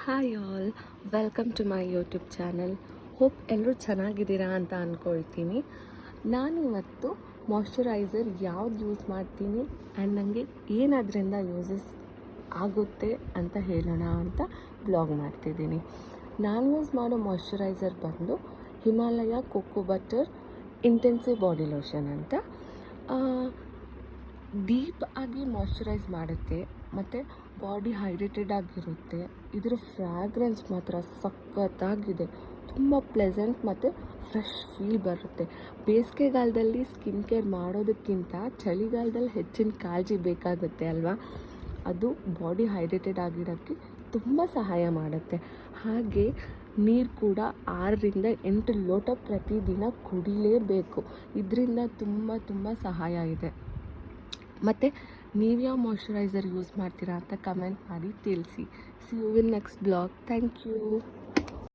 Hi all, welcome to my YouTube channel. Hope ಎಲ್ಲರೂ ಚೆನ್ನಾಗಿದ್ದೀರಾ ಅಂತ ಅಂದ್ಕೊಳ್ತೀನಿ. ನಾನಿವತ್ತು ಮಾಯ್ಶ್ಚರೈಸರ್ ಯಾವ್ದು ಯೂಸ್ ಮಾಡ್ತೀನಿ ಆ್ಯಂಡ್ ನನಗೆ ಏನದರಿಂದ ಯೂಸಸ್ ಆಗುತ್ತೆ ಅಂತ ಹೇಳೋಣ ಅಂತ ಬ್ಲಾಗ್ ಮಾಡ್ತಿದ್ದೀನಿ. ನಾನು ಯೂಸ್ ಮಾಡೋ ಮಾಯ್ಶ್ಚರೈಸರ್ ಬಂದು Himalaya cocoa butter intensive body lotion ಅಂತ. ಡೀಪ್ ಆಗಿ ಮಾಯ್ಶ್ಚರೈಸ್ ಮಾಡುತ್ತೆ ಮತ್ತು ಬಾಡಿ ಹೈಡ್ರೇಟೆಡ್ ಆಗಿರುತ್ತೆ. ಇದರ ಫ್ರ್ಯಾಗ್ರೆನ್ಸ್ ಮಾತ್ರ ಸಖತ್ತಾಗಿದೆ, ತುಂಬ ಪ್ಲೆಸೆಂಟ್ ಮತ್ತು ಫ್ರೆಶ್ ಫೀಲ್ ಬರುತ್ತೆ. ಬೇಸಿಗೆಗಾಲದಲ್ಲಿ ಸ್ಕಿನ್ ಕೇರ್ ಮಾಡೋದಕ್ಕಿಂತ ಚಳಿಗಾಲದಲ್ಲಿ ಹೆಚ್ಚಿನ ಕಾಳಜಿ ಬೇಕಾಗುತ್ತೆ ಅಲ್ವಾ. ಅದು ಬಾಡಿ ಹೈಡ್ರೇಟೆಡ್ ಆಗಿರೋಕ್ಕೆ ತುಂಬ ಸಹಾಯ ಮಾಡುತ್ತೆ. ಹಾಗೆ ನೀರು ಕೂಡ 6 ರಿಂದ 8 ಲೋಟ ಪ್ರತಿದಿನ ಕುಡಿಲೇಬೇಕು. ಇದರಿಂದ ತುಂಬ ಸಹಾಯ ಇದೆ. ಮತ್ತು ನೀವು ಯಾವ ಮಾಯ್ಶ್ಚರೈಸರ್ ಯೂಸ್ ಮಾಡ್ತೀರಾ ಅಂತ ಕಮೆಂಟ್ ಮಾಡಿ ತಿಳಿಸಿ. See you in next blog. Thank you.